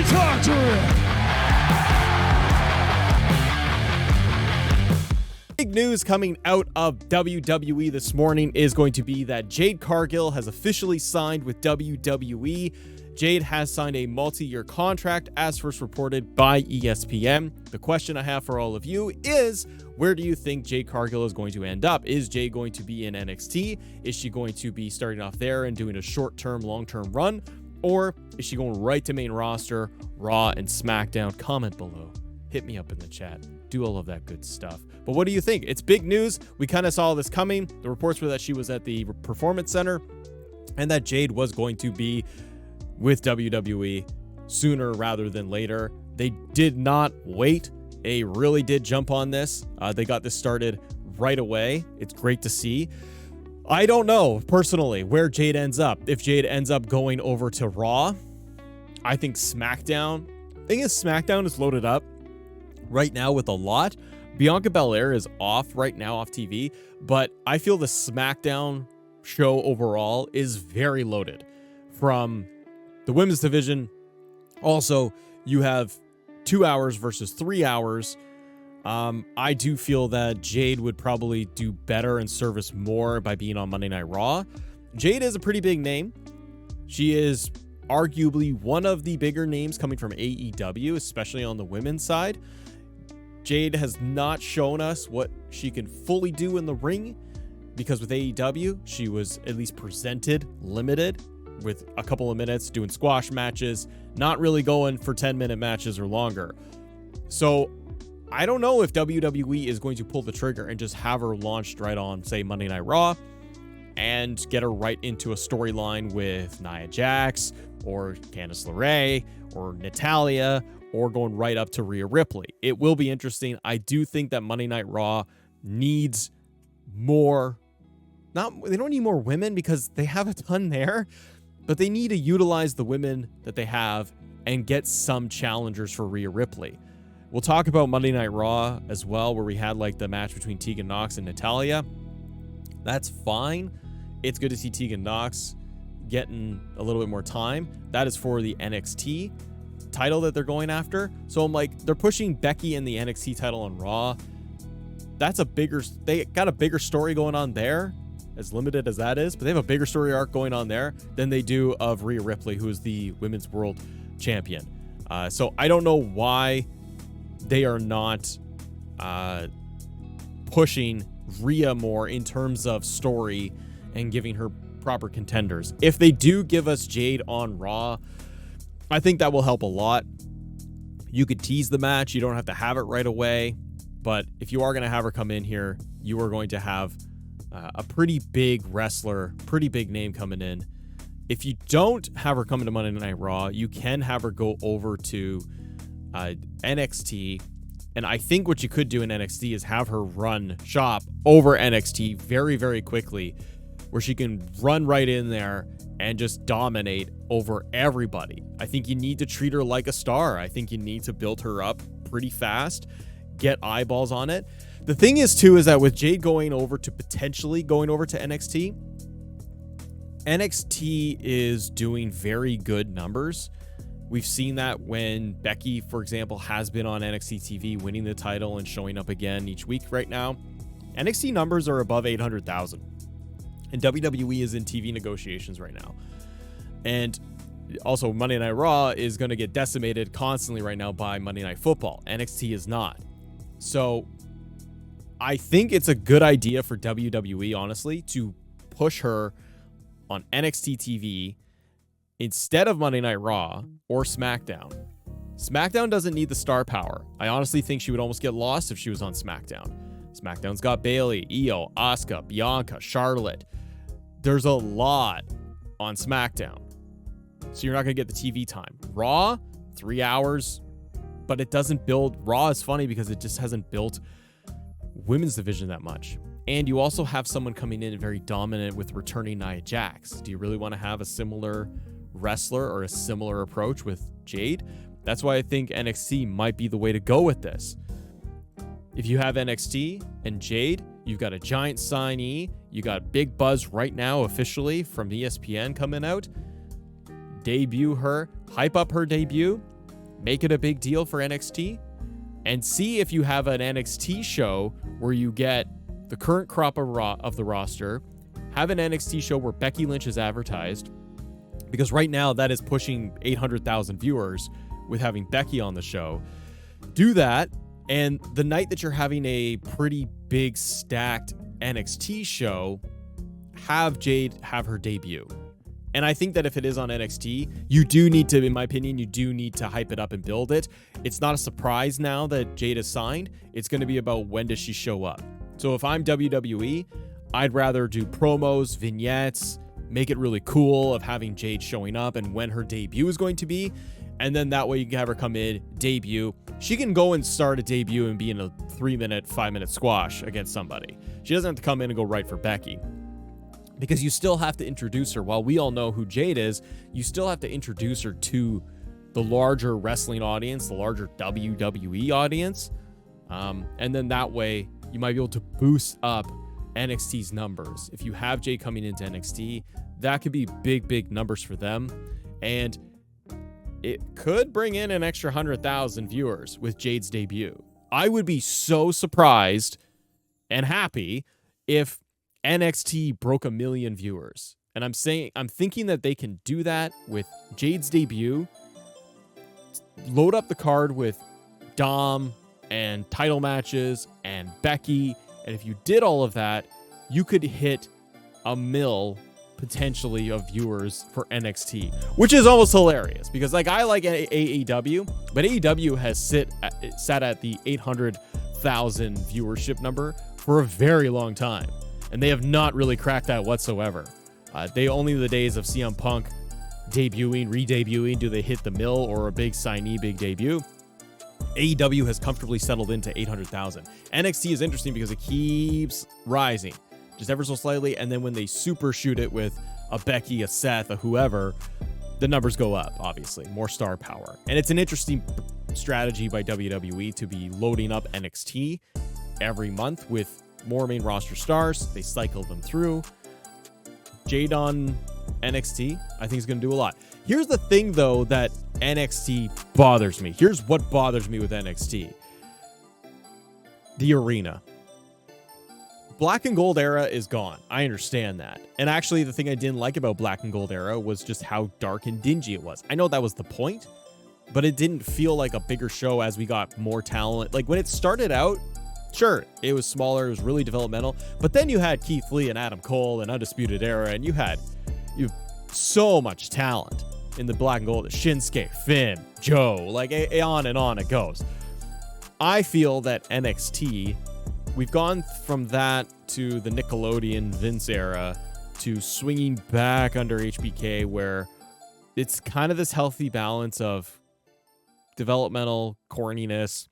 Talk to him. Big news coming out of WWE this morning is going to be that Jade Cargill has officially signed with WWE. Jade has signed a multi-year contract as first reported by ESPN. The question I have for all of you is, where do you think Jade Cargill is going to end up? Is Jade going to be in NXT? Is she going to be starting off there and doing a short-term, long-term run? Or is she going right to main roster, Raw, and SmackDown? Comment below. Hit me up in the chat. Do all of that good stuff. But what do you think? It's big news. We kind of saw this coming. The reports were that she was at the Performance Center and that Jade was going to be with WWE sooner rather than later. They did not wait. They really did jump on this. They got this started right away. It's great to see. I don't know, personally, where Jade ends up. If Jade ends up going over to Raw, I think SmackDown. The thing is, SmackDown is loaded up right now with a lot. Bianca Belair is off right now off TV, but I feel the SmackDown show overall is very loaded. From the women's division, also, you have 2 hours versus 3 hours. I do feel that Jade would probably do better and service more by being on Monday Night Raw. Jade is a pretty big name. She is arguably one of the bigger names coming from AEW, especially on the women's side. Jade has not shown us what she can fully do in the ring, because with AEW, she was at least presented limited with a couple of minutes doing squash matches, not really going for 10-minute matches or longer. So I don't know if WWE is going to pull the trigger and just have her launched right on, say, Monday Night Raw and get her right into a storyline with Nia Jax or Candice LeRae or Natalya, or going right up to Rhea Ripley. It will be interesting. I do think that Monday Night Raw needs more. They don't need more women because they have a ton there, but they need to utilize the women that they have and get some challengers for Rhea Ripley. We'll talk about Monday Night Raw as well, where we had like the match between Tegan Nox and Natalya. That's fine. It's good to see Tegan Nox getting a little bit more time. That is for the NXT title that they're going after. So I'm like, they're pushing Becky in the NXT title on Raw. They got a bigger story going on there, as limited as that is, but they have a bigger story arc going on there than they do of Rhea Ripley, who is the women's world champion. So I don't know why they are not pushing Rhea more in terms of story and giving her proper contenders. If they do give us Jade on Raw, I think that will help a lot. You could tease the match. You don't have to have it right away. But if you are going to have her come in here, you are going to have a pretty big wrestler, pretty big name coming in. If you don't have her come into Monday Night Raw, you can have her go over to NXT. And I think what you could do in NXT is have her run shop over NXT very, very quickly, where she can run right in there and just dominate over everybody. I think you need to treat her like a star. I think you need to build her up pretty fast, get eyeballs on it. The thing is, too, is that with Jade potentially going over to NXT, NXT is doing very good numbers. We've seen that when Becky, for example, has been on NXT TV, winning the title and showing up again each week right now. NXT numbers are above 800,000. And WWE is in TV negotiations right now. And also, Monday Night Raw is going to get decimated constantly right now by Monday Night Football. NXT is not. So I think it's a good idea for WWE, honestly, to push her on NXT TV instead of Monday Night Raw or SmackDown. SmackDown doesn't need the star power. I honestly think she would almost get lost if she was on SmackDown. SmackDown's got Bayley, Io, Asuka, Bianca, Charlotte. There's a lot on SmackDown. So you're not going to get the TV time. Raw, 3 hours, but it doesn't build. Raw is funny because it just hasn't built women's division that much. And you also have someone coming in very dominant with returning Nia Jax. Do you really want to have a similar wrestler or a similar approach with Jade? That's why I think NXT might be the way to go with this. If you have NXT and Jade, you've got a giant signee. You got big buzz right now officially from ESPN coming out. Debut her, hype up her debut, make it a big deal for NXT and see if you have an NXT show where you get the current crop of the roster, have an NXT show where Becky Lynch is advertised, because right now that is pushing 800,000 viewers with having Becky on the show. Do that, and the night that you're having a pretty big stacked NXT show, have Jade have her debut. And I think that if it is on NXT, you do need to, in my opinion, you do need to hype it up and build it. It's not a surprise now that Jade is signed. It's going to be about when does she show up. So if I'm WWE, I'd rather do promos, vignettes, make it really cool of having Jade showing up and when her debut is going to be. And then that way you can have her come in, debut. She can go and start a debut and be in a 3-minute, 5-minute squash against somebody. She doesn't have to come in and go right for Becky. Because you still have to introduce her. While we all know who Jade is, you still have to introduce her to the larger wrestling audience, the larger WWE audience. And then that way, you might be able to boost up NXT's numbers. If you have Jade coming into NXT, that could be big, big numbers for them. And it could bring in an extra 100,000 viewers with Jade's debut. I would be so surprised and happy if NXT broke 1 million viewers. And I'm thinking that they can do that with Jade's debut. Load up the card with Dom and title matches and Becky. And if you did all of that, you could hit 1 mil potentially of viewers for NXT, which is almost hilarious because like I like AEW, but AEW has sat at the 800,000 viewership number for a very long time. And they have not really cracked that whatsoever. They only the days of CM Punk debuting, re-debuting, do they hit the mill or a big signee, big debut. AEW has comfortably settled into 800,000. NXT is interesting because it keeps rising, just ever so slightly. And then when they super shoot it with a Becky, a Seth, a whoever, the numbers go up, obviously. More star power. And it's an interesting strategy by WWE to be loading up NXT every month with more main roster stars. They cycle them through. Jade on NXT, I think is going to do a lot. Here's the thing, though, that NXT bothers me. Here's what bothers me with NXT. The arena. Black and Gold era is gone. I understand that. And actually, the thing I didn't like about Black and Gold era was just how dark and dingy it was. I know that was the point, but it didn't feel like a bigger show as we got more talent. Like when it started out, sure, it was smaller, it was really developmental, but then you had Keith Lee and Adam Cole and Undisputed Era, and you have so much talent in the Black and Gold. Shinsuke, Finn, Joe, like on and on it goes. I feel that NXT, we've gone from that to the Nickelodeon Vince era to swinging back under HBK, where it's kind of this healthy balance of developmental corniness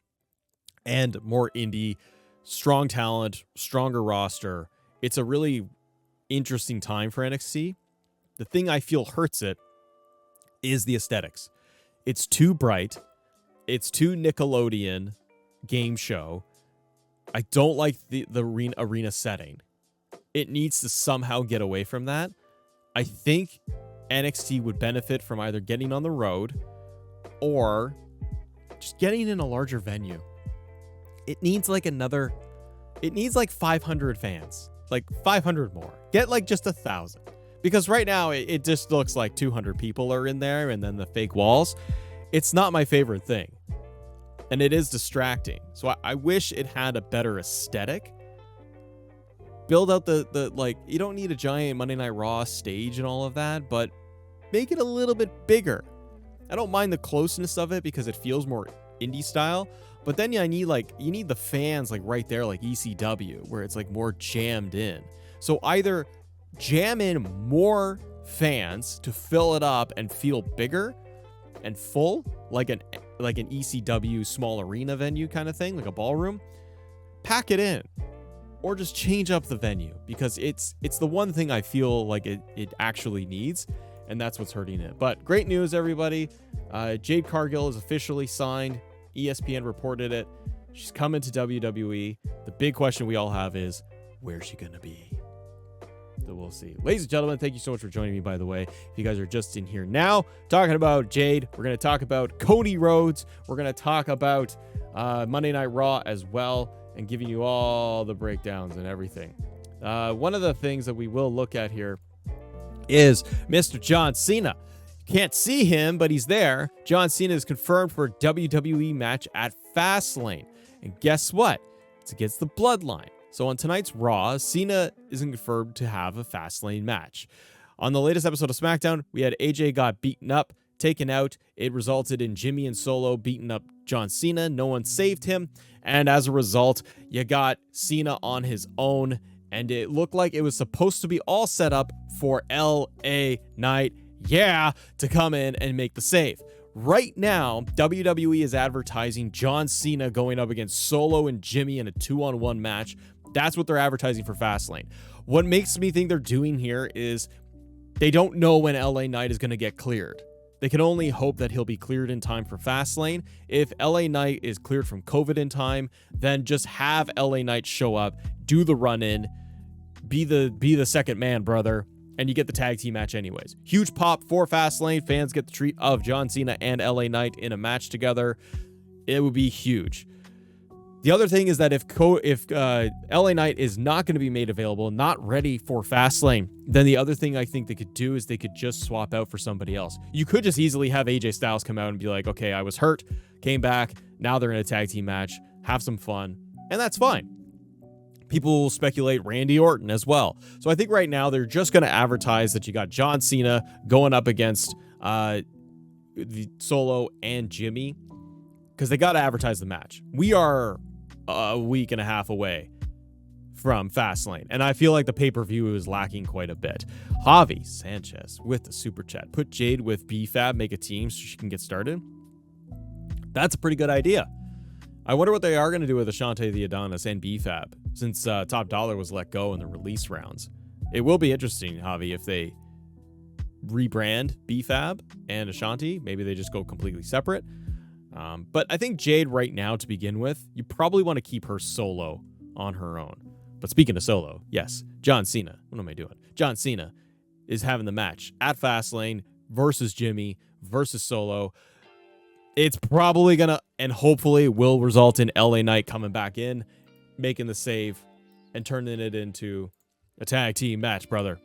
and more indie, strong talent, stronger roster. It's a really interesting time for NXT. The thing I feel hurts it is the aesthetics. It's too bright. It's too Nickelodeon game show. I don't like the arena setting. It needs to somehow get away from that. I think NXT would benefit from either getting on the road or just getting in a larger venue. It needs like 500 fans, like 500 more. Get like just 1,000. Because right now it just looks like 200 people are in there and then the fake walls. It's not my favorite thing. And it is distracting. So I wish it had a better aesthetic. Build out the like, you don't need a giant Monday Night Raw stage and all of that, but make it a little bit bigger. I don't mind the closeness of it because it feels more indie style. But then you need the fans like right there, like ECW, where it's like more jammed in. So either jam in more fans to fill it up and feel bigger and full, like an ECW small arena venue kind of thing, like a ballroom. Pack it in, or just change up the venue, because it's the one thing I feel like it actually needs, and that's what's hurting it. But great news, everybody. Jade Cargill is officially signed. ESPN reported it. She's coming to WWE. The big question we all have is, where's she gonna be? So we'll see. Ladies and gentlemen, thank you so much for joining me, by the way. If you guys are just in here now, talking about Jade, we're going to talk about Cody Rhodes. We're going to talk about Monday Night Raw as well, and giving you all the breakdowns and everything. One of the things that we will look at here is Mr. John Cena. Can't see him, but he's there. John Cena is confirmed for a WWE match at Fastlane. And guess what? It's against the Bloodline. So on tonight's Raw, Cena is confirmed to have a Fastlane match. On the latest episode of SmackDown, we had AJ got beaten up, taken out. It resulted in Jimmy and Solo beating up John Cena. No one saved him. And as a result, you got Cena on his own. And it looked like it was supposed to be all set up for LA Knight, to come in and make the save. Right now, WWE is advertising John Cena going up against Solo and Jimmy in a 2-on-1 match. That's what they're advertising for Fastlane. What makes me think they're doing here is they don't know when LA Knight is going to get cleared. They can only hope that he'll be cleared in time for Fastlane. If LA Knight is cleared from COVID in time, then just have LA Knight show up, do the run-in, be the second man, brother, and you get the tag team match anyways. Huge pop for Fastlane. Fans get the treat of John Cena and LA Knight in a match together. It would be huge. The other thing is that if LA Knight is not going to be made available, not ready for Fastlane, then the other thing I think they could do is they could just swap out for somebody else. You could just easily have AJ Styles come out and be like, okay, I was hurt, came back, now they're in a tag team match, have some fun, and that's fine. People will speculate Randy Orton as well. So I think right now they're just going to advertise that you got John Cena going up against the Solo and Jimmy, because they got to advertise the match. We are a week and a half away from Fastlane, and I feel like the pay-per-view is lacking quite a bit. Javi Sanchez with the super chat. Put Jade with BFAB, make a team so she can get started. That's a pretty good idea. I wonder what they are going to do with Ashante the Adonis and BFAB, since Top Dollar was let go in the release rounds. It will be interesting, Javi, if they rebrand BFAB and Ashanti. Maybe they just go completely separate. But I think Jade right now, to begin with, you probably want to keep her solo on her own. But speaking of solo, yes, John Cena. What am I doing? John Cena is having the match at Fastlane versus Jimmy versus Solo. It's probably going to, and hopefully will result in LA Knight coming back in, making the save, and turning it into a tag team match, brother.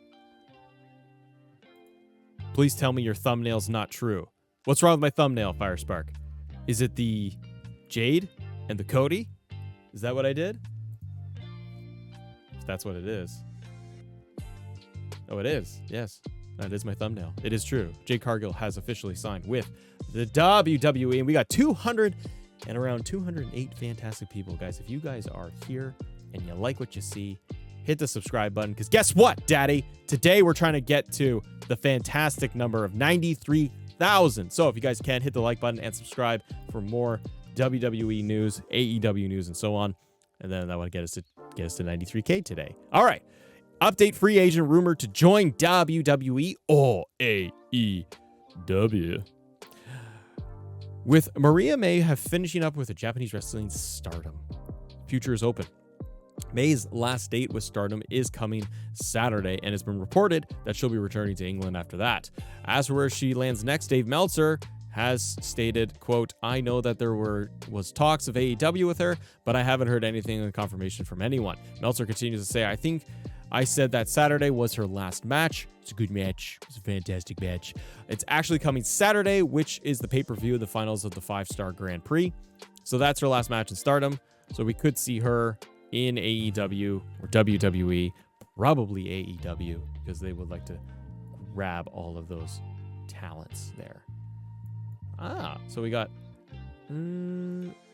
Please tell me your thumbnail's not true. What's wrong with my thumbnail, Firespark? Is it the Jade and the Cody? Is that what I did? If that's what it is. Oh, it is. Yes, that is my thumbnail. It is true. Jade Cargill has officially signed with the WWE, and we got 208 fantastic people, guys. If you guys are here and you like what you see, hit the subscribe button, because guess what, Daddy? Today we're trying to get to the fantastic number of 93,000. So if you guys can, hit the like button and subscribe for more WWE news, AEW news, and so on. And then that would get us to 93K today. All right. Update: free agent rumored to join WWE or AEW. With Maria May finishing up with a Japanese wrestling Stardom. Future is open. May's last date with Stardom is coming Saturday, and it's been reported that she'll be returning to England after that. As for where she lands next, Dave Meltzer has stated, quote, I know that there was talks of AEW with her, but I haven't heard anything in confirmation from anyone. Meltzer continues to say, I think I said that Saturday was her last match. It's a good match. It's a fantastic match. It's actually coming Saturday, which is the pay-per-view of the finals of the 5-Star Grand Prix. So that's her last match in Stardom. So we could see her in AEW or WWE, probably AEW, because they would like to grab all of those talents there. So we got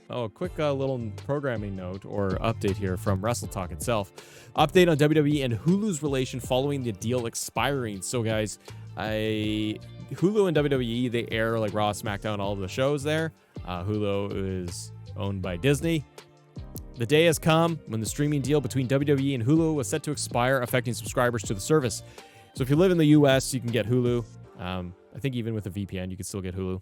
a quick little programming note or update here from Wrestle Talk itself. Update on WWE and Hulu's relation following the deal expiring. So guys, Hulu and WWE, they air like Raw, SmackDown, all of the shows there. Hulu is owned by Disney. The day has come when the streaming deal between WWE and Hulu was set to expire, affecting subscribers to the service. So if you live in the US, you can get Hulu. I think even with a VPN, you can still get Hulu.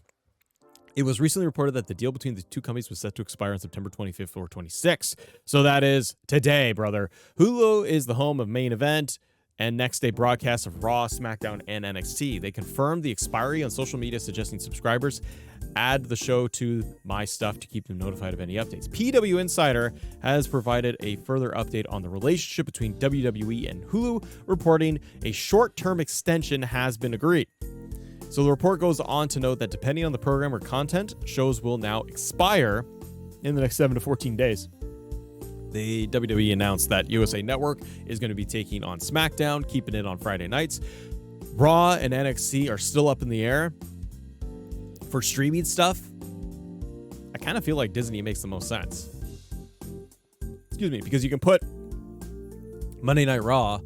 It was recently reported that the deal between the two companies was set to expire on September 25th or 26th. So that is today, brother. Hulu is the home of Main Event, and next day broadcasts of Raw, SmackDown, and NXT. They confirmed the expiry on social media, suggesting subscribers add the show to My Stuff to keep them notified of any updates. PW Insider has provided a further update on the relationship between WWE and Hulu, reporting a short-term extension has been agreed. So the report goes on to note that depending on the program or content, shows will now expire in the next 7 to 14 days. The WWE announced that USA Network is going to be taking on SmackDown, keeping it on Friday nights. Raw and NXT are still up in the air. For streaming stuff, I kind of feel like Disney makes the most sense. Excuse me, because you can put Monday Night Raw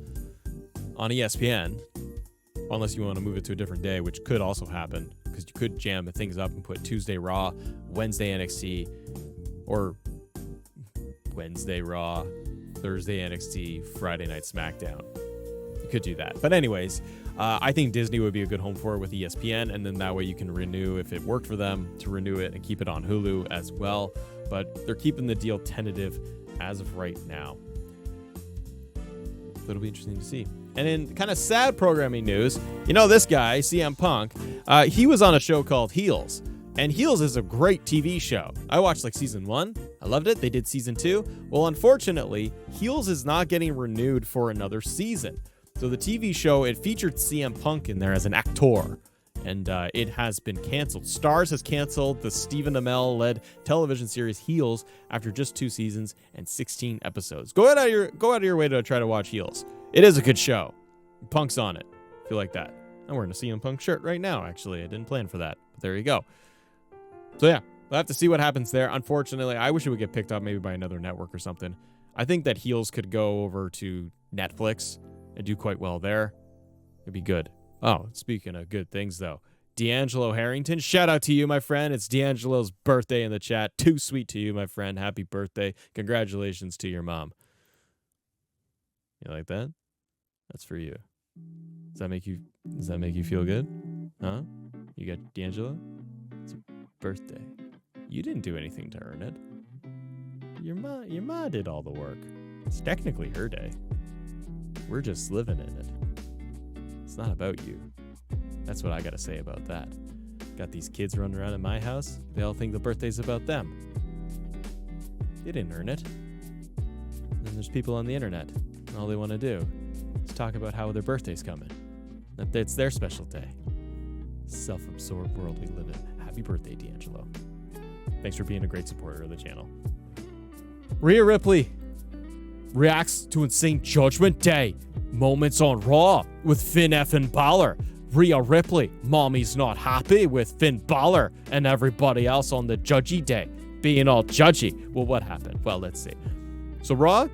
on ESPN, unless you want to move it to a different day, which could also happen, because you could jam things up and put Tuesday Raw, Wednesday NXT, or Wednesday Raw, Thursday NXT, Friday Night SmackDown. You could do that. But anyways, I think Disney would be a good home for it with ESPN, and then that way you can renew, if it worked for them, to renew it and keep it on Hulu as well. But they're keeping the deal tentative as of right now. So it'll be interesting to see. And in kind of sad programming news, you know this guy, CM Punk, he was on a show called Heels. And Heels is a great TV show. I watched like season 1. I loved it. They did season 2. Well, unfortunately, Heels is not getting renewed for another season. So the TV show, it featured CM Punk in there as an actor. And it has been canceled. Starz has canceled the Stephen Amell-led television series Heels after just 2 seasons and 16 episodes. Go out of your way to try to watch Heels. It is a good show. Punk's on it. If you like that. I'm wearing a CM Punk shirt right now, actually. I didn't plan for that. But there you go. So yeah, we'll have to see what happens there. Unfortunately, I wish it would get picked up maybe by another network or something. I think that Heels could go over to Netflix and do quite well there. It'd be good. Oh, speaking of good things, though. D'Angelo Harrington, shout out to you, my friend. It's D'Angelo's birthday in the chat. Too sweet to you, my friend. Happy birthday. Congratulations to your mom. You like that? That's for you. Does that make you feel good? Huh? You got D'Angelo? It's your birthday. You didn't do anything to earn it. Your ma did all the work. It's technically her day. We're just living in it. It's not about you. That's what I gotta say about that. Got these kids running around in my house. They all think the birthday's about them. They didn't earn it. And then there's people on the internet, and all they want to do is talk about how their birthday's coming. That it's their special day. Self-absorbed world we live in. Happy birthday, D'Angelo. Thanks for being a great supporter of the channel. Rhea Ripley reacts to Insane Judgment Day moments on Raw with Finn effing Balor. Rhea Ripley, mommy's not happy with Finn Balor and everybody else on the judgy day being all judgy. Well, what happened? Well, let's see. So Raw,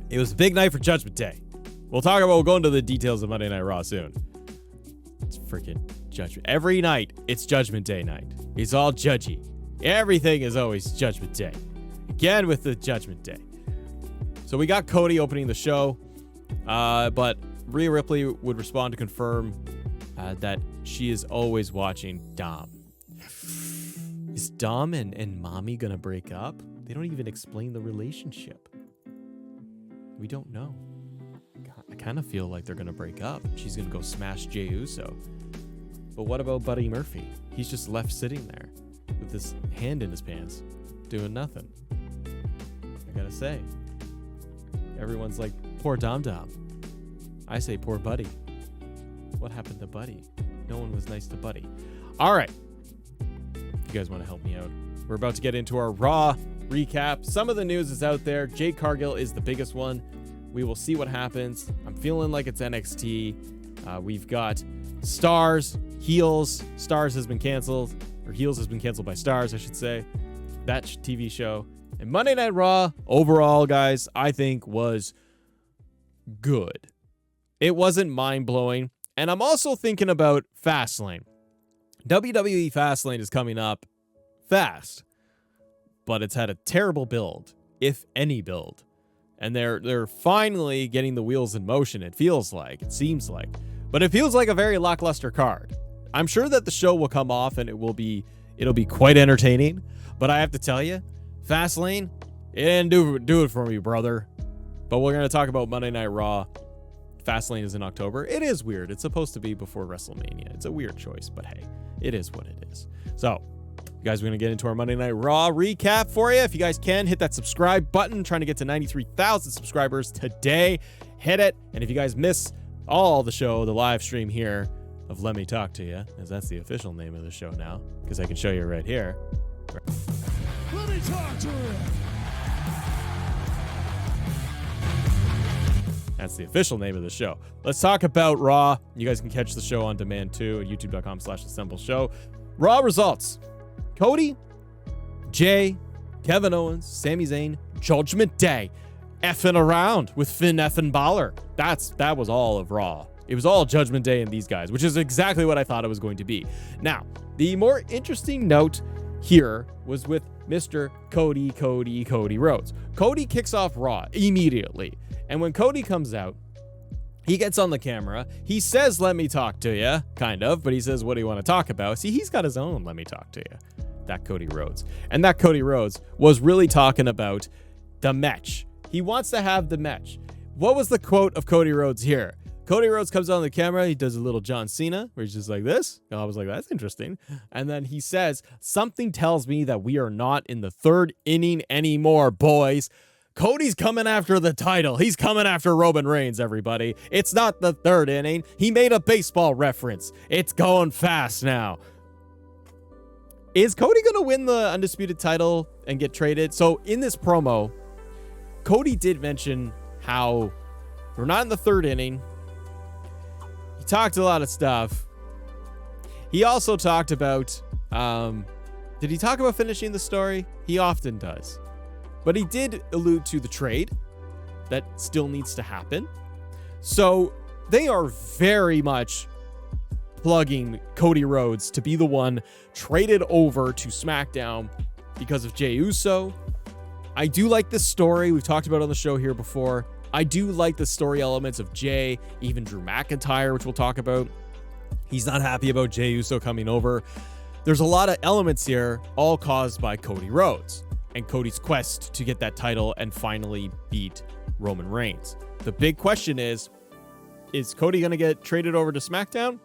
it was a big night for Judgment Day. We'll go into the details of Monday Night Raw soon. It's freaking Judgment. Every night, it's Judgment Day night. It's all judgy. Everything is always Judgment Day. Again with the Judgment Day. So we got Cody opening the show, but Rhea Ripley would respond to confirm that she is always watching Dom. Is Dom and Mommy gonna break up? They don't even explain the relationship. We don't know. I kind of feel like they're gonna break up. She's gonna go smash Jey Uso. But what about Buddy Murphy? He's just left sitting there with his hand in his pants, doing nothing. I gotta say, everyone's like, poor Dom Dom. I say poor Buddy. What happened to Buddy? No one was nice to Buddy. All right. If you guys want to help me out, we're about to get into our Raw recap. Some of the news is out there. Jade Cargill is the biggest one. We will see what happens. I'm feeling like it's NXT. We've got Stars, Heels. Stars has been canceled, or Heels has been canceled by Stars, I should say. That TV show. And Monday Night Raw, overall, guys, I think was good. It wasn't mind-blowing. And I'm also thinking about Fastlane. WWE Fastlane is coming up fast, but it's had a terrible build, if any build. And they're finally getting the wheels in motion, it feels like. It seems like. But it feels like a very lackluster card. I'm sure that the show will come off and it'll be quite entertaining. But I have to tell you, Fastlane, it didn't do it for me, brother. But we're going to talk about Monday Night Raw Fastlane is in October. It is weird. It's supposed to be before WrestleMania. It's a weird choice, but hey, it is what it is. So, you guys, we're going to get into our Monday Night Raw recap for you. If you guys can, hit that subscribe button. Trying to get to 93,000 subscribers today. Hit it. And if you guys miss all the show, the live stream here of Let Me Talk to You, as that's the official name of the show now, because I can show you right here. Let me talk to you. That's the official name of the show. Let's talk about Raw. You guys can catch the show on demand too at youtube.com/assembleshow. Raw results. Cody, Jay, Kevin Owens, Sami Zayn, Judgment Day, effing around with Finn effing Balor. That was all of Raw. It was all Judgment Day and these guys, which is exactly what I thought it was going to be. Now, the more interesting note here was with Mr. Cody Rhodes. Cody kicks off Raw immediately. And when Cody comes out, he gets on the camera. He says, "Let me talk to you," kind of, but he says, "What do you want to talk about?" See, he's got his own "Let me talk to you." That Cody Rhodes. And that Cody Rhodes was really talking about the match. He wants to have the match. What was the quote of Cody Rhodes here? Cody Rhodes comes on the camera. He does a little John Cena where he's just like this. And I was like, that's interesting. And then he says, "Something tells me that we are not in the third inning anymore, boys. Cody's coming after the title. He's coming after Roman Reigns, everybody. It's not the third inning." He made a baseball reference. It's going fast now. Is Cody going to win the undisputed title and get traded? So in this promo, Cody did mention how we're not in the third inning. He talked a lot of stuff. He also talked about, did he talk about finishing the story? He often does. But he did allude to the trade that still needs to happen. So they are very much plugging Cody Rhodes to be the one traded over to SmackDown because of Jey Uso. I do like this story. We've talked about it on the show here before. I do like the story elements of Jey, even Drew McIntyre, which we'll talk about. He's not happy about Jey Uso coming over. There's a lot of elements here, all caused by Cody Rhodes and Cody's quest to get that title and finally beat Roman Reigns. The big question is Cody going to get traded over to SmackDown?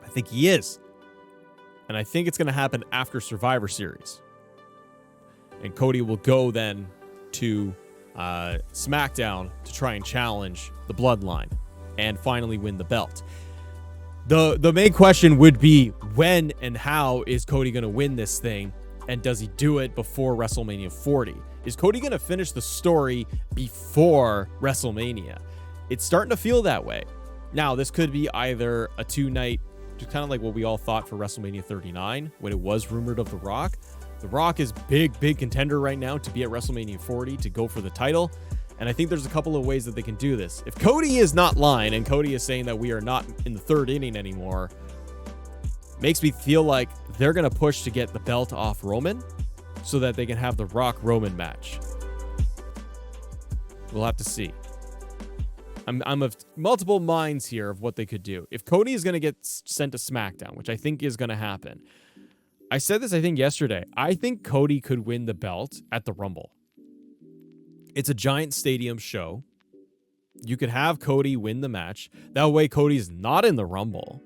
I think he is. And I think it's going to happen after Survivor Series. And Cody will go then to SmackDown to try and challenge the Bloodline and finally win the belt. The main question would be, when and how is Cody going to win this thing? And does he do it before WrestleMania 40? Is Cody going to finish the story before WrestleMania? It's starting to feel that way. Now, this could be either a 2-night, just kind of like what we all thought for WrestleMania 39, when it was rumored of The Rock. The Rock is big contender right now to be at WrestleMania 40 to go for the title. And I think there's a couple of ways that they can do this. If Cody is not lying and Cody is saying that we are not in the third inning anymore, makes me feel like they're going to push to get the belt off Roman so that they can have the Rock-Roman match. We'll have to see. I'm of multiple minds here of what they could do. If Cody is going to get sent to SmackDown, which I think is going to happen, I said this, I think, yesterday. I think Cody could win the belt at the Rumble. It's a giant stadium show. You could have Cody win the match. That way, Cody's not in the Rumble.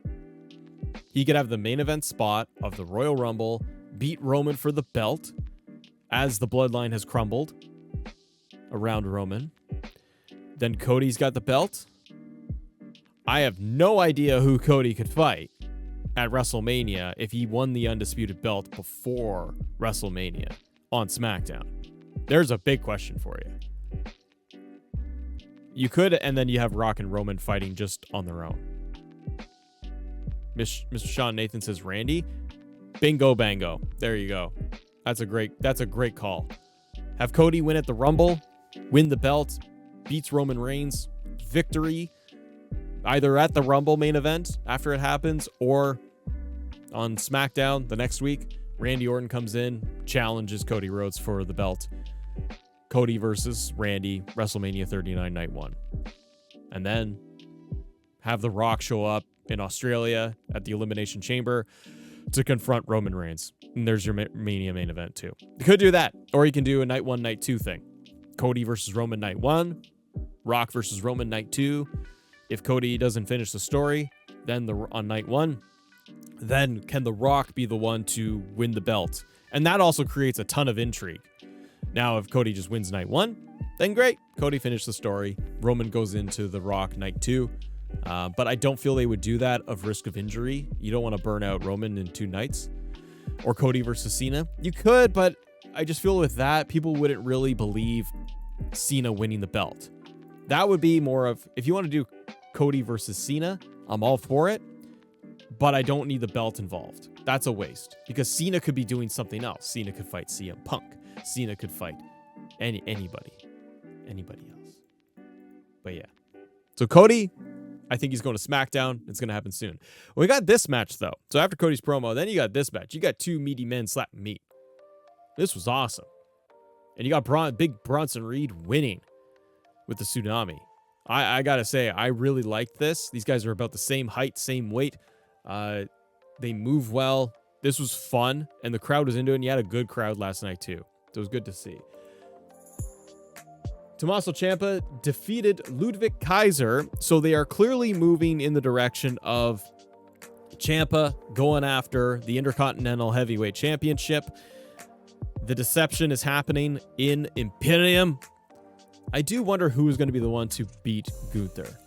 He could have the main event spot of the Royal Rumble, beat Roman for the belt as the bloodline has crumbled around Roman. Then Cody's got the belt. I have no idea who Cody could fight at WrestleMania if he won the undisputed belt before WrestleMania on SmackDown. There's a big question for you. You could, and then you have Rock and Roman fighting just on their own. Mr. Sean Nathan says Randy. Bingo bango. There you go. That's a great call. Have Cody win at the Rumble, win the belt, beats Roman Reigns, victory, either at the Rumble main event after it happens or on SmackDown the next week. Randy Orton comes in, challenges Cody Rhodes for the belt. Cody versus Randy, WrestleMania 39 Night 1. And then have The Rock show up in Australia at the Elimination Chamber to confront Roman Reigns. And there's your Mania main event too. You could do that. Or you can do a Night 1, Night 2 thing. Cody versus Roman Night 1. Rock versus Roman Night 2. If Cody doesn't finish the story, then on night 1, then can The Rock be the one to win the belt? And that also creates a ton of intrigue. Now, if Cody just wins night 1, then great. Cody finished the story. Roman goes into The Rock night 2. But I don't feel they would do that of risk of injury. You don't want to burn out Roman in 2 nights. Or Cody versus Cena. You could, but I just feel with that, people wouldn't really believe Cena winning the belt. That would be more of, if you want to do Cody versus Cena, I'm all for it. But I don't need the belt involved. That's a waste. Because Cena could be doing something else. Cena could fight CM Punk. Cena could fight anybody else. But yeah. So Cody, I think he's going to SmackDown. It's going to happen soon. We got this match, though. So after Cody's promo, then you got this match. You got 2 meaty men slapping meat. This was awesome. And you got Big Bronson Reed winning with the Tsunami. I got to say, I really liked this. These guys are about the same height, same weight. They move well. This was fun, and the crowd was into it, and you had a good crowd last night, too. So it was good to see. Tommaso Ciampa defeated Ludwig Kaiser, so they are clearly moving in the direction of Ciampa going after the Intercontinental Heavyweight Championship. The deception is happening in Imperium. I do wonder who is going to be the one to beat Gunther,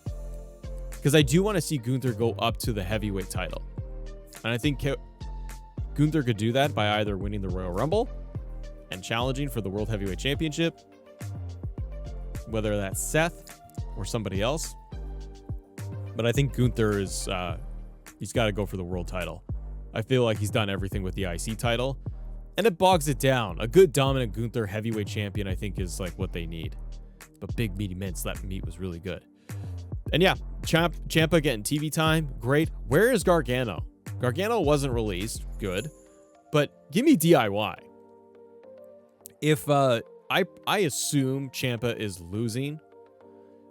because I do want to see Gunther go up to the heavyweight title. And I think Gunther could do that by either winning the Royal Rumble and challenging for the World Heavyweight Championship, whether that's Seth or somebody else. But I think Gunther is, he's got to go for the world title. I feel like he's done everything with the IC title, and it bogs it down. A good dominant Gunther heavyweight champion, I think, is like what they need. But big meaty men slapping meat was really good. And yeah, Ciampa getting TV time, great. Where is Gargano? Gargano wasn't released, good. But give me DIY. If I assume Ciampa is losing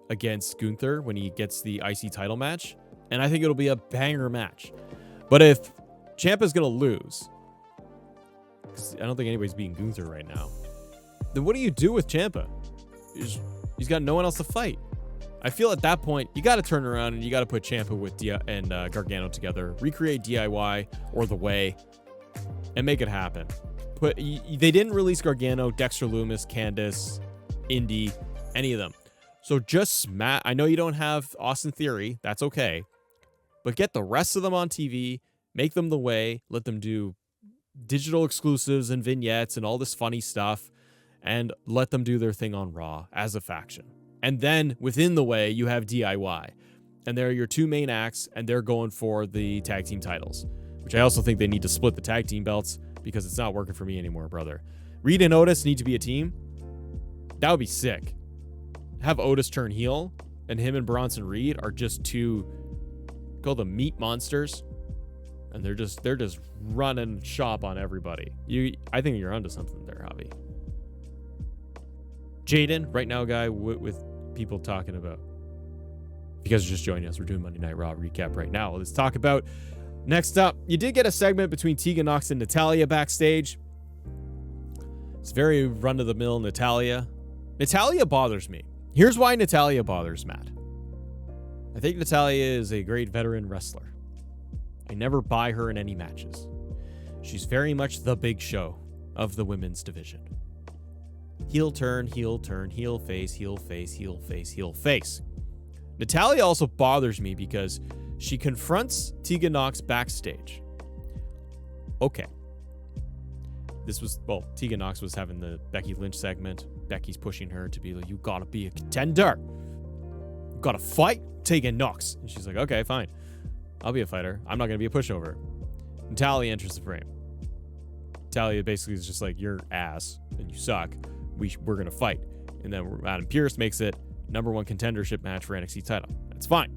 against Gunther when he gets the IC title match, and I think it'll be a banger match. But if Ciampa's gonna lose, because I don't think anybody's beating Gunther right now, then what do you do with Ciampa? He's got no one else to fight. I feel at that point, you got to turn around and you got to put Ciampa with Gargano together, recreate DIY or The Way, and make it happen. They didn't release Gargano, Dexter Lumis, Candice, Indy, any of them. So just smash. I know you don't have Austin Theory. That's okay. But get the rest of them on TV, make them The Way, let them do digital exclusives and vignettes and all this funny stuff, and let them do their thing on Raw as a faction. And then within The Way, you have DIY. And they're your 2 main acts, and they're going for the tag team titles, which I also think they need to split the tag team belts because it's not working for me anymore, brother. Reed and Otis need to be a team. That would be sick. Have Otis turn heel, and him and Bronson Reed are just 2, call them meat monsters, and they're just running shop on everybody. I think you're onto something there, Javi. Jaden, right now, guy, with people talking about. If you guys are just joining us, we're doing Monday Night Raw recap right now. Let's talk about, next up, you did get a segment between Tegan Nox and Natalya backstage. It's very run-of-the-mill Natalya. Natalya bothers me. Here's why Natalya bothers Matt. I think Natalya is a great veteran wrestler. I never buy her in any matches. She's very much the Big Show of the women's division. Heel turn, heel face, heel face, heel face, heel face. Natalya also bothers me because she confronts Tegan Nox backstage. Okay. Tegan Nox was having the Becky Lynch segment. Becky's pushing her to be like, you gotta be a contender. You gotta fight Tegan Nox. And she's like, okay, fine. I'll be a fighter. I'm not gonna be a pushover. Natalya enters the frame. Natalya basically is just like, you're ass and you suck. We're going to fight. And then Adam Pearce makes it #1 contendership match for NXT title. That's fine.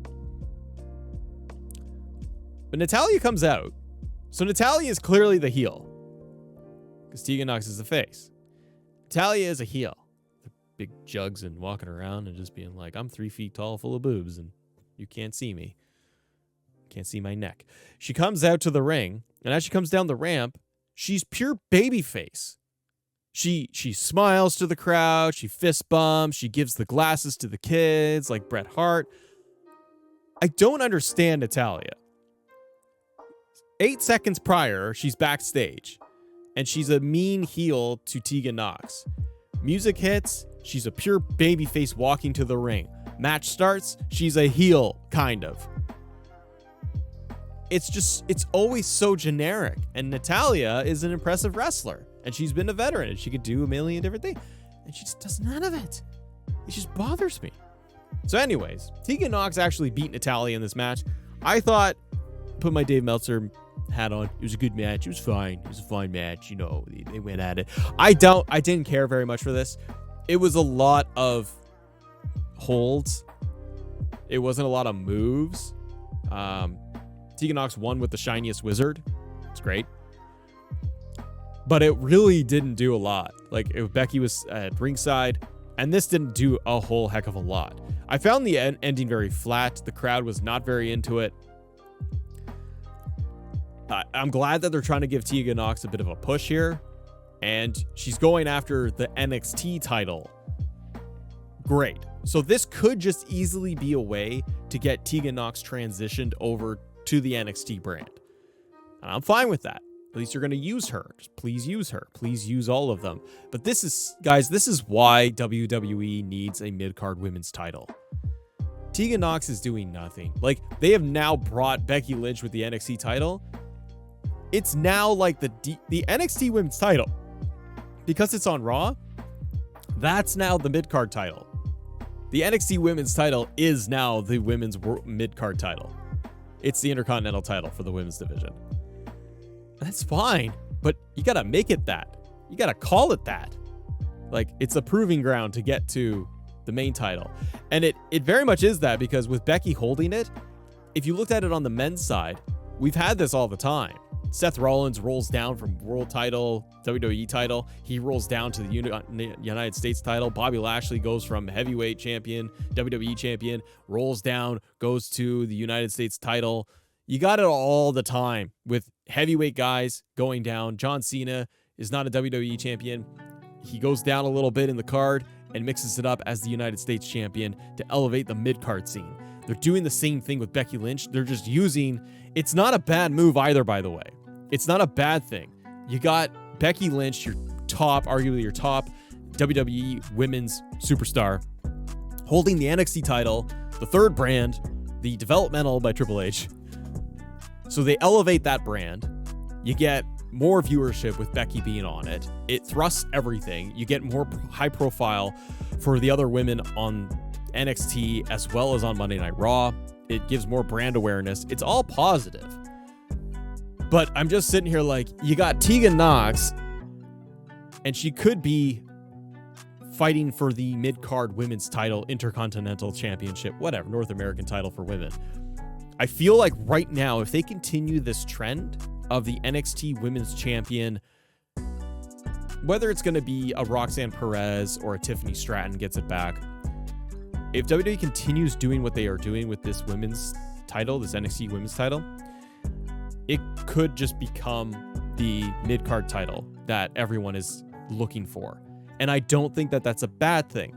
But Natalya comes out. So Natalya is clearly the heel, because Tegan Nox is the face. Natalya is a heel. They're big jugs and walking around and just being like, I'm 3 feet tall, full of boobs, and you can't see me. Can't see my neck. She comes out to the ring, and as she comes down the ramp, she's pure babyface. She smiles to the crowd. She fist bumps. She gives the glasses to the kids like Bret Hart. I don't understand Natalya. 8 seconds prior, she's backstage, and she's a mean heel to Tegan Nox. Music hits, she's a pure babyface walking to the ring. Match starts, she's a heel, kind of. It's always so generic. And Natalya is an impressive wrestler, and she's been a veteran, and she could do a million different things. And she just does none of it. It just bothers me. So anyways, Tegan Nox actually beat Natalya in this match. I thought, put my Dave Meltzer hat on, it was a good match. It was fine. It was a fine match. You know, they went at it. I didn't care very much for this. It was a lot of holds. It wasn't a lot of moves. Tegan Nox won with the shiniest wizard. It's great. But it really didn't do a lot. Like, Becky was at ringside, and this didn't do a whole heck of a lot. I found the ending very flat. The crowd was not very into it. I'm glad that they're trying to give Tegan Nox a bit of a push here, and she's going after the NXT title. Great. So this could just easily be a way to get Tegan Nox transitioned over to the NXT brand. And I'm fine with that. At least you're going to use her. Just please use her. Please use all of them. But this is why WWE needs a mid-card women's title. Tegan Nox is doing nothing. Like, they have now brought Becky Lynch with the NXT title. It's now like the NXT women's title. Because it's on Raw, that's now the mid-card title. The NXT women's title is now the women's mid-card title. It's the Intercontinental title for the women's division. That's fine, but you gotta make it that. You gotta call it that. Like, it's a proving ground to get to the main title. And it very much is that, because with Becky holding it, if you looked at it on the men's side, we've had this all the time. Seth Rollins rolls down from world title, WWE title. He rolls down to the United States title. Bobby Lashley goes from heavyweight champion, WWE champion, rolls down, goes to the United States title. You got it all the time with heavyweight guys going down. John Cena is not a WWE champion. He goes down a little bit in the card and mixes it up as the United States champion to elevate the mid-card scene. They're doing the same thing with Becky Lynch. They're just using... It's not a bad move either, by the way. It's not a bad thing. You got Becky Lynch, arguably your top WWE women's superstar, holding the NXT title, the third brand, the developmental by Triple H. So they elevate that brand. You get more viewership with Becky being on it. It thrusts everything. You get more high profile for the other women on NXT as well as on Monday Night Raw. It gives more brand awareness. It's all positive. But I'm just sitting here like, you got Tegan Nox, and she could be fighting for the mid-card women's title, Intercontinental Championship, whatever, North American title for women. I feel like right now, if they continue this trend of the NXT women's champion, whether it's going to be a Roxanne Perez or a Tiffany Stratton gets it back, if WWE continues doing what they are doing with this women's title, this NXT women's title, it could just become the mid-card title that everyone is looking for. And I don't think that that's a bad thing.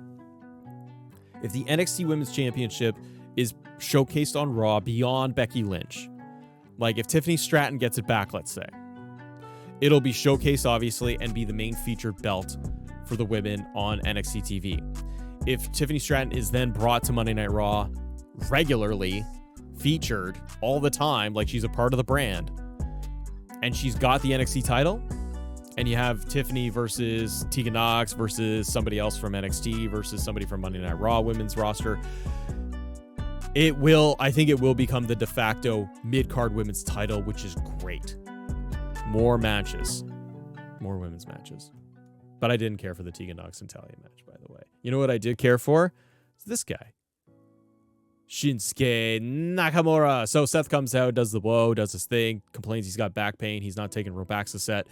If the NXT Women's Championship is showcased on Raw beyond Becky Lynch, like if Tiffany Stratton gets it back, let's say, it'll be showcased, obviously, and be the main featured belt for the women on NXT TV. If Tiffany Stratton is then brought to Monday Night Raw regularly, featured all the time, like she's a part of the brand, and she's got the NXT title, and you have Tiffany versus Tegan Nox versus somebody else from NXT versus somebody from Monday Night Raw women's roster, I think it will become the de facto mid-card women's title, which is great. More matches. More women's matches. But I didn't care for the Tegan Nox and Natalya match, by the way. You know what I did care for? It's this guy. Shinsuke Nakamura. So Seth comes out, does the blow, does his thing, complains he's got back pain. He's not taking Robaxacet.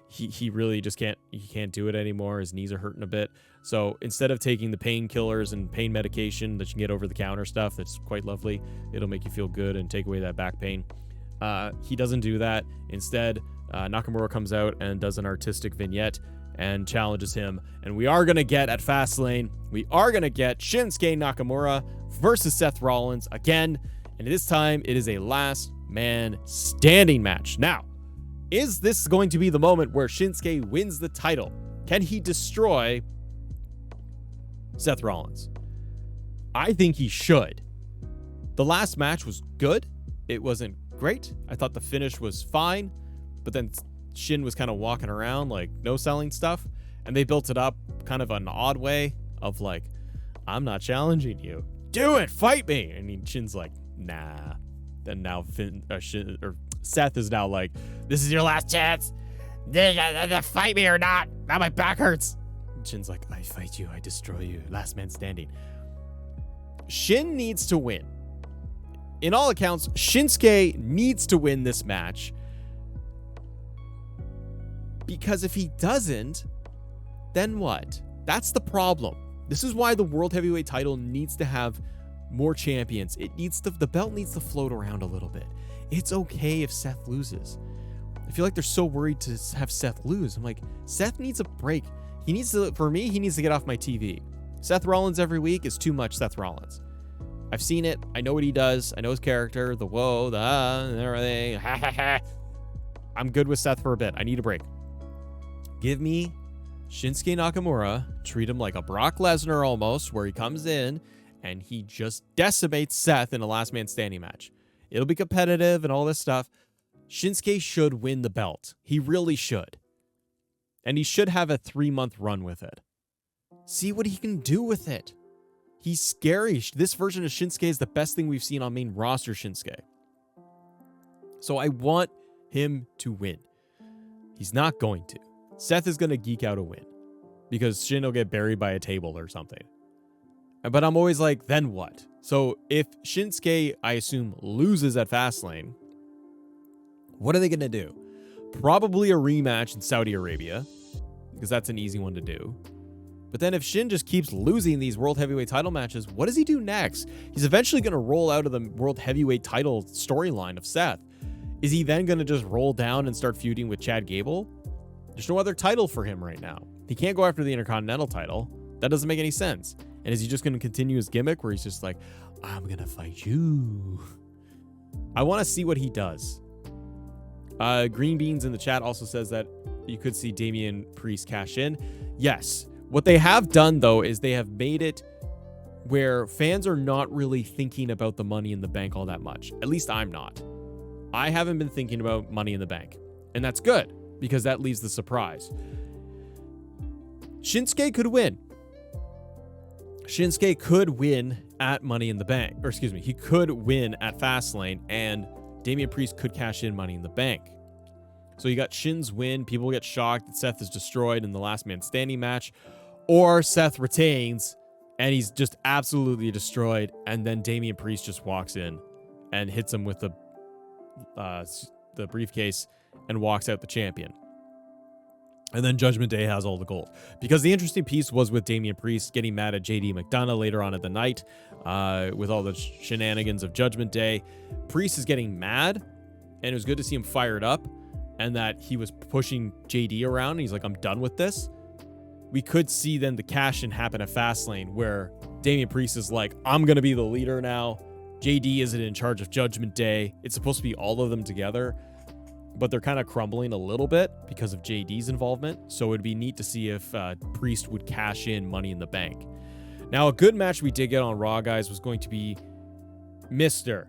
He really just can't do it anymore. His knees are hurting a bit. So instead of taking the painkillers and pain medication that you can get over the counter stuff, that's quite lovely. It'll make you feel good and take away that back pain. He doesn't do that. Instead, Nakamura comes out and does an artistic vignette and challenges him. And we are going to get at Fastlane, we are going to get Shinsuke Nakamura versus Seth Rollins. Again, And this time, it is a last man standing match. Now, is this going to be the moment where Shinsuke wins the title? Can he destroy Seth Rollins? I think he should. The last match was good. It wasn't great. I thought the finish was fine, but then Shin was kind of walking around like no selling stuff, and they built it up kind of an odd way of like, I'm not challenging you. Do it, fight me. And Shin's like, nah. Then now Seth is now like, this is your last chance. Fight me or not. Now my back hurts. And Shin's like, I fight you, I destroy you. Last man standing. Shin needs to win. In all accounts, Shinsuke needs to win this match. Because if he doesn't, then what? That's the problem. This is why the World Heavyweight title needs to have more champions. The belt needs to float around a little bit. It's okay if Seth loses. I feel like they're so worried to have Seth lose. I'm like, Seth needs a break. He needs to get off my TV. Seth Rollins every week is too much Seth Rollins. I've seen it. I know what he does. I know his character, the whoa, the and everything. I'm good with Seth for a bit. I need a break. Give me Shinsuke Nakamura. Treat him like a Brock Lesnar almost, where he comes in and he just decimates Seth in a last man standing match. It'll be competitive and all this stuff. Shinsuke should win the belt. He really should. And he should have a 3-month run with it. See what he can do with it. He's scary. This version of Shinsuke is the best thing we've seen on main roster Shinsuke. So I want him to win. He's not going to. Seth is going to geek out a win because Shin will get buried by a table or something. But I'm always like, then what? So if Shinsuke, I assume, loses at Fastlane, what are they going to do? Probably a rematch in Saudi Arabia because that's an easy one to do. But then if Shin just keeps losing these World Heavyweight title matches, what does he do next? He's eventually going to roll out of the World Heavyweight title storyline of Seth. Is he then going to just roll down and start feuding with Chad Gable? There's no other title for him right now. He can't go after the Intercontinental title. That doesn't make any sense. And is he just going to continue his gimmick where he's just like, I'm going to fight you? I want to see what he does. Green Beans in the chat also says that you could see Damian Priest cash in. Yes. What they have done, though, is they have made it where fans are not really thinking about the Money in the Bank all that much. At least I'm not. I haven't been thinking about Money in the Bank. And that's good, because that leaves the surprise. Shinsuke could win. Shinsuke could win at Money in the Bank. Or excuse me, he could win at Fastlane, and Damian Priest could cash in Money in the Bank. So you got Shin's win. People get shocked that Seth is destroyed in the last man standing match. Or Seth retains and he's just absolutely destroyed. And then Damian Priest just walks in and hits him with the briefcase and walks out the champion. And then Judgment Day has all the gold. Because the interesting piece was with Damian Priest getting mad at JD McDonough later on in the night with all the shenanigans of Judgment Day. Priest is getting mad, and it was good to see him fired up and that he was pushing JD around. And he's like, I'm done with this. We could see then the cash-in happen at Fastlane where Damian Priest is like, I'm going to be the leader now. JD isn't in charge of Judgment Day. It's supposed to be all of them together, but they're kind of crumbling a little bit because of JD's involvement. So it'd be neat to see if Priest would cash in Money in the Bank. Now, a good match we did get on Raw, guys, was going to be Mr.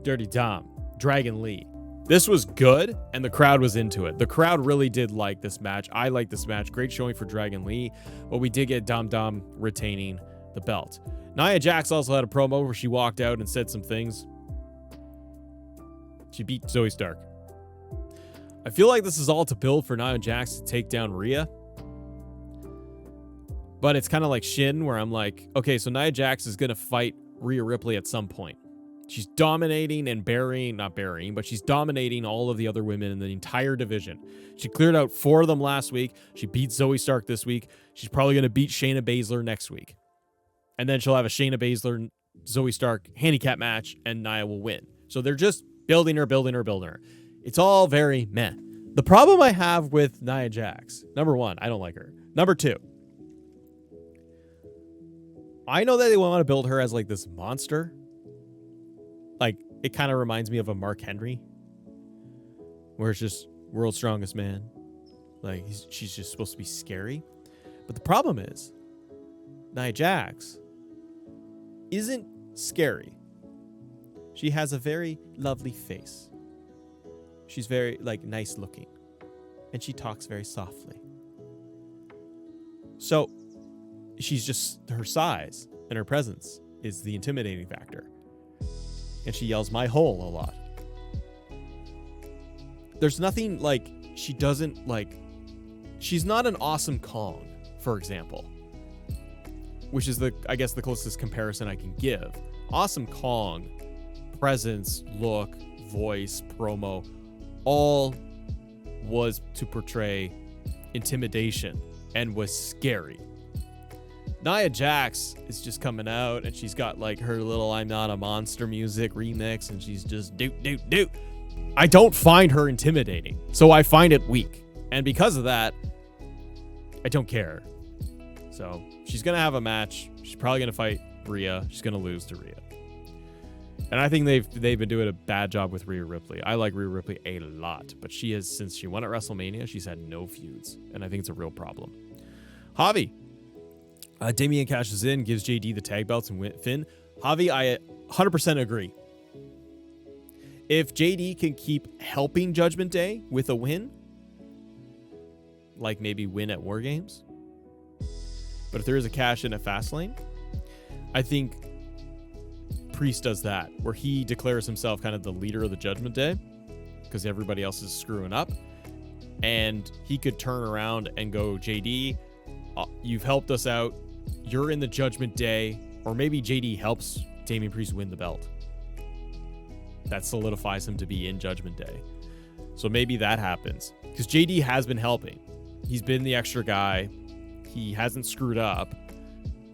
Dirty Dom, Dragon Lee. This was good, and the crowd was into it. The crowd really did like this match. I like this match. Great showing for Dragon Lee, but we did get Dom Dom retaining the belt. Nia Jax also had a promo where she walked out and said some things. She beat Zoe Stark. I feel like this is all to build for Nia Jax to take down Rhea. But it's kind of like Shin, where I'm like, okay, so Nia Jax is going to fight Rhea Ripley at some point. She's dominating and but she's dominating all of the other women in the entire division. She cleared out 4 of them last week. She beat Zoe Stark this week. She's probably going to beat Shayna Baszler next week. And then she'll have a Shayna Baszler, Zoe Stark handicap match, and Nia will win. So they're just building her. It's all very meh. The problem I have with Nia Jax, number 1, I don't like her. Number 2, I know that they want to build her as like this monster. like, it kind of reminds me of a Mark Henry, where it's just world's strongest man. Like, she's just supposed to be scary. But the problem is, Nia Jax isn't scary. She has a very lovely face. She's very, like, nice looking. And she talks very softly. So, she's just, her size and her presence is the intimidating factor. And she yells, "My hole," a lot. There's nothing, like, she doesn't, like, she's not an Awesome Kong, for example. Which is, I guess, the closest comparison I can give. Awesome Kong, presence, look, voice, promo, all was to portray intimidation and was scary. Nia Jax is just coming out and she's got like her little "I'm Not a Monster" music remix and she's just do. I don't find her intimidating, so I find it weak. And because of that, I don't care. So she's going to have a match. She's probably going to fight Rhea. She's going to lose to Rhea. And I think they've been doing a bad job with Rhea Ripley. I like Rhea Ripley a lot, but she has, since she won at WrestleMania, she's had no feuds, and I think it's a real problem. Javi. Damian cashes in, gives JD the tag belts and Finn. Javi, I 100% agree. If JD can keep helping Judgment Day with a win, like maybe win at War Games, but if there is a cash in at Fastlane, I think Priest does that, where he declares himself kind of the leader of the Judgment Day because everybody else is screwing up, and he could turn around and go, JD, you've helped us out. You're in the Judgment Day, or maybe JD helps Damian Priest win the belt. That solidifies him to be in Judgment Day. So maybe that happens because JD has been helping. He's been the extra guy. He hasn't screwed up.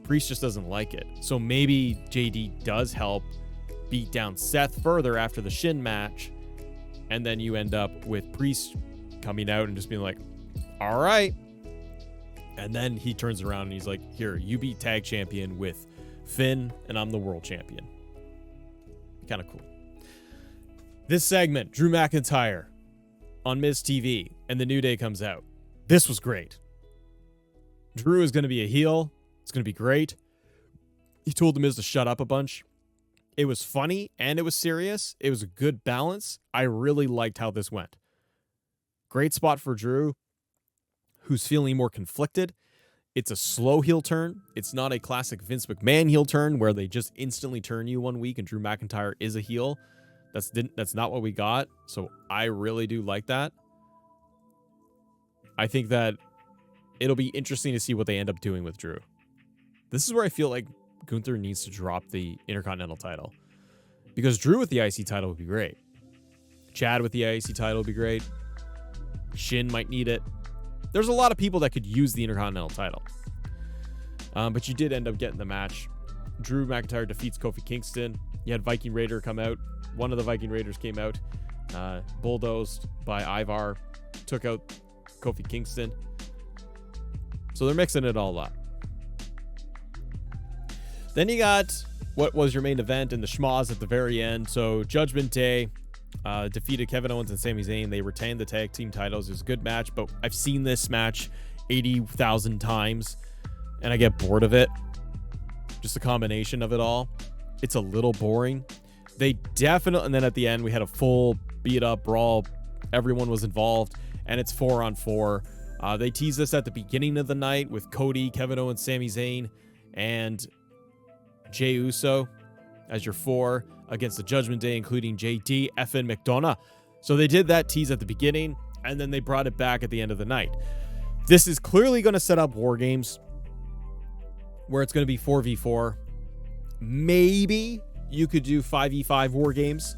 Priest just doesn't like it. So maybe JD does help beat down Seth further after the Shin match. And then you end up with Priest coming out and just being like, all right. And then he turns around and he's like, here, you be tag champion with Finn and I'm the world champion. Kind of cool. This segment, Drew McIntyre on Miz TV and the New Day comes out. This was great. Drew is going to be a heel. It's going to be great. He told the Miz to shut up a bunch. It was funny and it was serious. It was a good balance. I really liked how this went. Great spot for Drew, who's feeling more conflicted. It's a slow heel turn. It's not a classic Vince McMahon heel turn where they just instantly turn you one week and Drew McIntyre is a heel. That's not what we got. So I really do like that. I think that it'll be interesting to see what they end up doing with Drew. This is where I feel like Gunther needs to drop the Intercontinental title. Because Drew with the IC title would be great. Chad with the IC title would be great. Shin might need it. There's a lot of people that could use the Intercontinental title. But you did end up getting the match. Drew McIntyre defeats Kofi Kingston. You had Viking Raider come out. One of the Viking Raiders came out. Bulldozed by Ivar. Took out Kofi Kingston. So they're mixing it all up. Then you got what was your main event and the schmoz at the very end. So Judgment Day defeated Kevin Owens and Sami Zayn. They retained the tag team titles. It was a good match, but I've seen this match 80,000 times and I get bored of it. Just the combination of it all. It's a little boring. They definitely, and then at the end we had a full beat up brawl. Everyone was involved and it's 4-on-4. They teased us at the beginning of the night with Cody, Kevin Owens, Sami Zayn, and Jey Uso as your 4 against the Judgment Day, including JD, Effin, McDonough. So they did that tease at the beginning, and then they brought it back at the end of the night. This is clearly going to set up War Games, where it's going to be 4v4. Maybe you could do 5v5 War Games,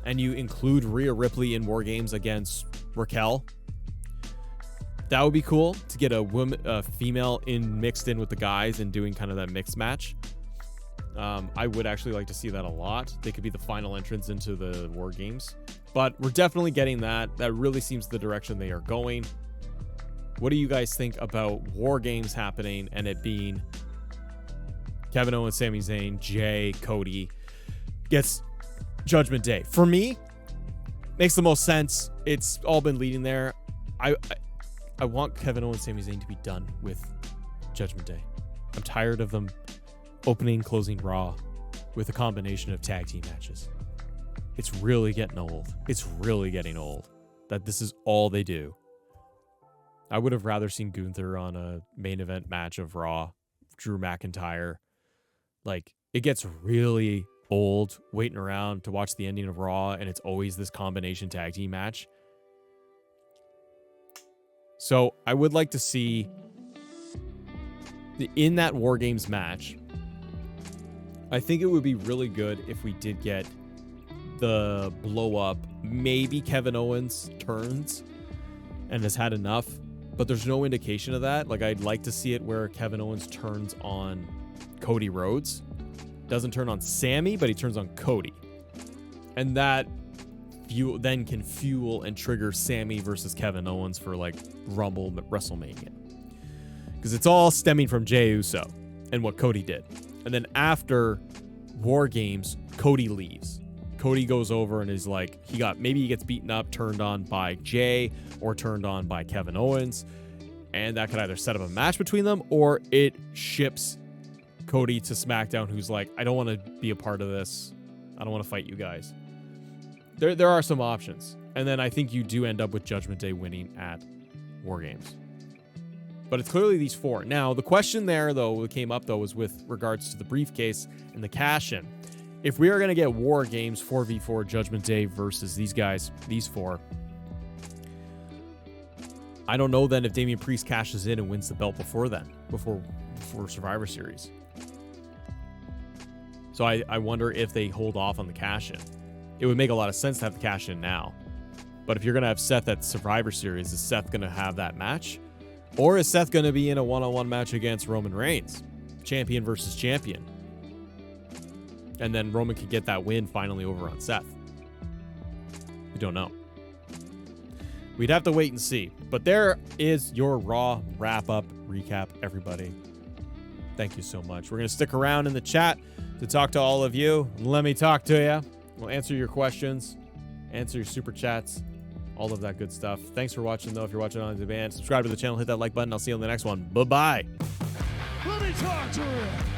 and you include Rhea Ripley in War Games against Raquel. That would be cool to get a female mixed in with the guys and doing kind of that mixed match. I would actually like to see that a lot. They could be the final entrance into the War Games. But we're definitely getting that. That really seems the direction they are going. What do you guys think about War Games happening and it being Kevin Owens, Sami Zayn, Jay, Cody gets Judgment Day. For me, makes the most sense. It's all been leading there. I want Kevin Owens, Sami Zayn to be done with Judgment Day. I'm tired of them opening, closing Raw with a combination of tag team matches. It's really getting old. It's really getting old that this is all they do. I would have rather seen Gunther on a main event match of Raw, Drew McIntyre. Like, it gets really old waiting around to watch the ending of Raw, and it's always this combination tag team match. So I would like to see in that War Games match, I think it would be really good if we did get the blow up. Maybe Kevin Owens turns and has had enough, but there's no indication of that. Like, I'd like to see it where Kevin Owens turns on Cody Rhodes. Doesn't turn on Sammy, but he turns on Cody. And that then can fuel and trigger Sammy versus Kevin Owens for like Rumble WrestleMania. Because it's all stemming from Jey Uso and what Cody did. And then after War Games, Cody leaves. Cody goes over and is like, maybe he gets beaten up, turned on by Jey or turned on by Kevin Owens. And that could either set up a match between them, or it ships Cody to SmackDown, who's like, I don't want to be a part of this. I don't want to fight you guys. There are some options. And then I think you do end up with Judgment Day winning at War Games. But it's clearly these four. Now, the question there, though, that came up, though, was with regards to the briefcase and the cash-in. If we are going to get War Games 4v4 Judgment Day versus these guys, these four, I don't know then if Damian Priest cashes in and wins the belt before then, before Survivor Series. So I wonder if they hold off on the cash-in. It would make a lot of sense to have the cash-in now. But if you're going to have Seth at Survivor Series, is Seth going to have that match? Or is Seth going to be in a one-on-one match against Roman Reigns? Champion versus champion. And then Roman could get that win finally over on Seth. We don't know. We'd have to wait and see. But there is your Raw wrap-up recap, everybody. Thank you so much. We're going to stick around in the chat to talk to all of you. Let me talk to you. We'll answer your questions, answer your super chats, all of that good stuff. Thanks for watching, though. If you're watching on demand, subscribe to the channel, hit that like button. I'll see you on the next one. Bye-bye. Let me talk to you.